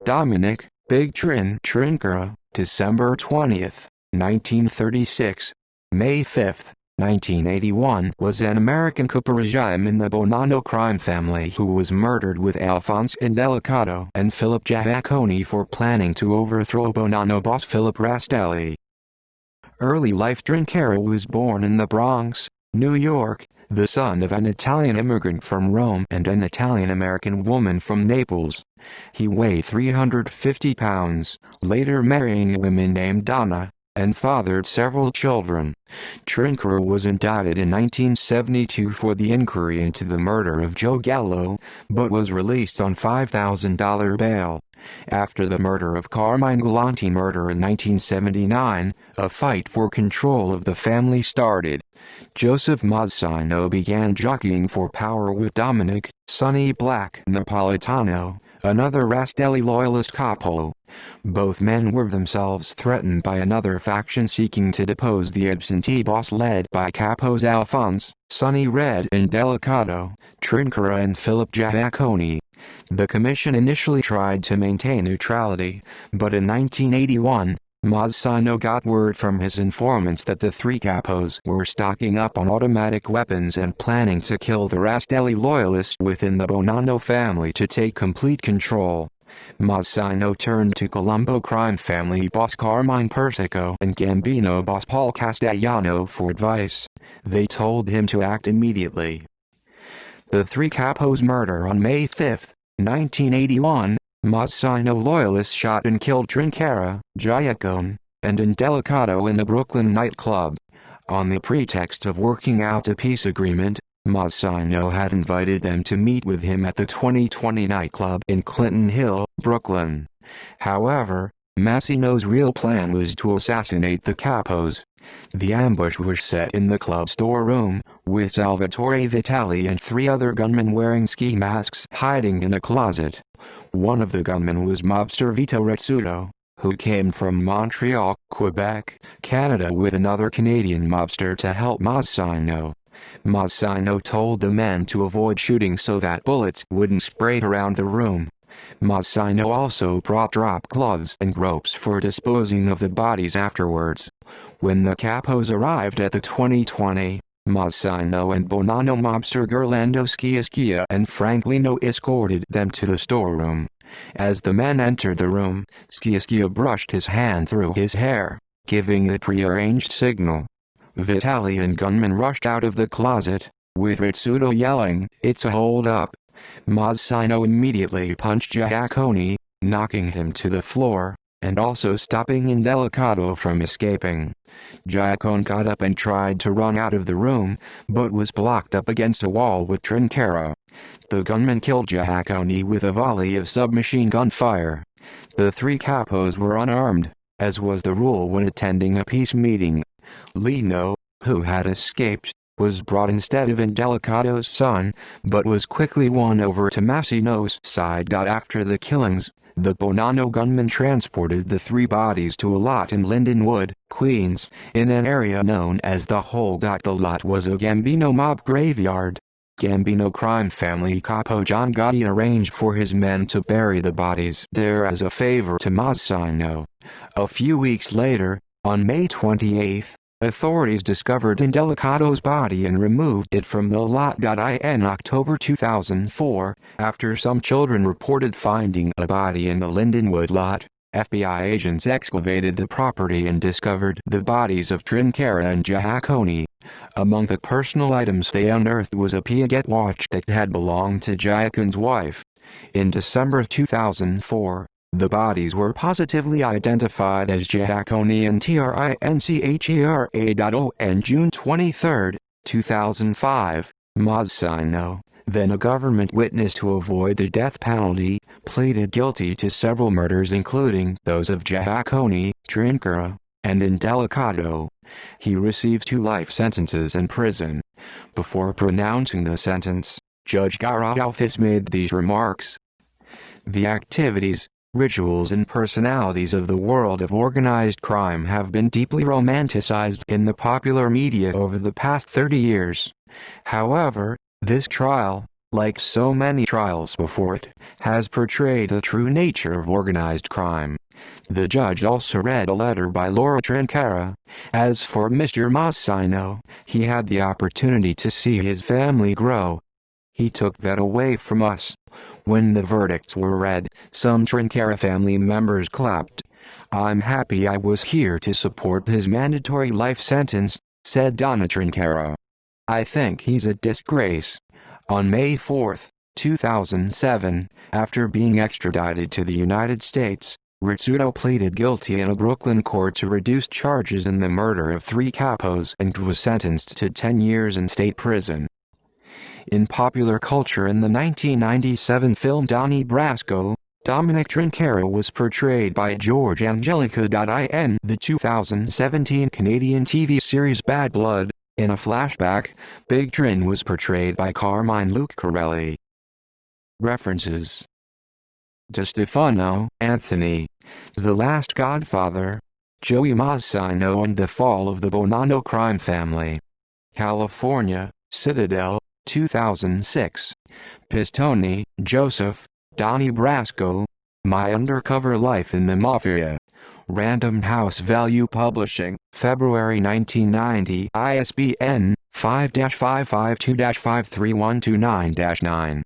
Dominick "Big Trin" Trinchera, December 20, 1936. May 5, 1981 was an American coup regime in the Bonanno crime family who was murdered with Alphonse Indelicato and Philip Giacconi for planning to overthrow Bonanno boss Philip Rastelli. Early life. Trinchera was born in the Bronx, New York, the son of an Italian immigrant from Rome and an Italian-American woman from Naples. He weighed 350 pounds, later marrying a woman named Donna, and fathered several children. Trinchera was indicted in 1972 for the inquiry into the murder of Joe Gallo, but was released on $5,000 bail. After the murder of Carmine Galante murder in 1979, a fight for control of the family started. Joseph Mazzino began jockeying for power with Dominick "Sonny Black" Napolitano, another Rastelli loyalist capo. Both men were themselves threatened by another faction seeking to depose the absentee boss led by capos Alphonse, Sonny "Red" Indelicato, Trinchera and Philip Giacconi. The commission initially tried to maintain neutrality, but in 1981, Mazzino got word from his informants that the three capos were stocking up on automatic weapons and planning to kill the Rastelli loyalists within the Bonanno family to take complete control. Mazzino turned to Colombo crime family boss Carmine Persico and Gambino boss Paul Castellano for advice. They told him to act immediately. The three capos' murder on May 5, 1981, Mazzino loyalists shot and killed Trinchera, Giacconi, and Indelicato in a Brooklyn nightclub. On the pretext of working out a peace agreement, Mazzino had invited them to meet with him at the 2020 nightclub in Clinton Hill, Brooklyn. However, Mazzino's real plan was to assassinate the capos. The ambush was set in the club storeroom, with Salvatore Vitali and three other gunmen wearing ski masks hiding in a closet. One of the gunmen was mobster Vito Rizzuto, who came from Montreal, Quebec, Canada with another Canadian mobster to help Mazzino. Mazzino told the men to avoid shooting so that bullets wouldn't spray around the room. Mazzino also brought drop cloths and ropes for disposing of the bodies afterwards. When the capos arrived at the 2020, Mazzino and Bonanno mobster Gerlando Sciascia and Franklino escorted them to the storeroom. As the men entered the room, Sciascia brushed his hand through his hair, giving a prearranged signal. Vitali and gunmen rushed out of the closet, with Rizzuto yelling, "It's a hold-up." Mazzino immediately punched Giacconi, knocking him to the floor, and also stopping Indelicato from escaping. Giacconi got up and tried to run out of the room, but was blocked up against a wall with Trinchera. The gunman killed Giacconi with a volley of submachine gun fire. The three capos were unarmed, as was the rule when attending a peace meeting. Lino, who had escaped, was brought instead of Indelicato's son, but was quickly won over to Mazzino's side. After the killings, the Bonanno gunmen transported the three bodies to a lot in Lindenwood, Queens, in an area known as the Hold. The lot was a Gambino mob graveyard. Gambino crime family capo John Gotti arranged for his men to bury the bodies there as a favor to Mazzino. A few weeks later, on May 28, authorities discovered Indelicato's body and removed it from the lot. In October 2004, after some children reported finding a body in the Lindenwood lot, FBI agents excavated the property and discovered the bodies of Trinchera and Giacconi. Among the personal items they unearthed was a Piaget watch that had belonged to Giacconi's wife. In December 2004, the bodies were positively identified as Giacconi and Trinchera. On June 23, 2005, Mazzino, then a government witness to avoid the death penalty, pleaded guilty to several murders including those of Giacconi, Trinchera, and Indelicato. He received 2 life sentences in prison. Before pronouncing the sentence, Judge Garofis made these remarks. The activities, rituals and personalities of the world of organized crime have been deeply romanticized in the popular media over the past 30 years. However, this trial, like so many trials before it, has portrayed the true nature of organized crime. The judge also read a letter by Laura Trinchera. As for Mr. Massino, he had the opportunity to see his family grow. He took that away from us. When the verdicts were read, some Trinchera family members clapped. "I'm happy I was here to support his mandatory life sentence," said Dominick Trinchera. "I think he's a disgrace." On May 4, 2007, after being extradited to the United States, Rizzuto pleaded guilty in a Brooklyn court to reduced charges in the murder of 3 capos and was sentenced to 10 years in state prison. In popular culture, in the 1997 film Donnie Brasco, Dominick Trinchera was portrayed by George Angelica. In the 2017 Canadian TV series Bad Blood, in a flashback, Big Trin was portrayed by Carmine Lucarelli. References: DeStefano, Anthony. The Last Godfather. Joey Massino and the Fall of the Bonanno Crime Family. California, Citadel, 2006. Pistone, Joseph. Donnie Brasco. My Undercover Life in the Mafia. Random House Value Publishing, February 1990. ISBN 5-552-53129-9.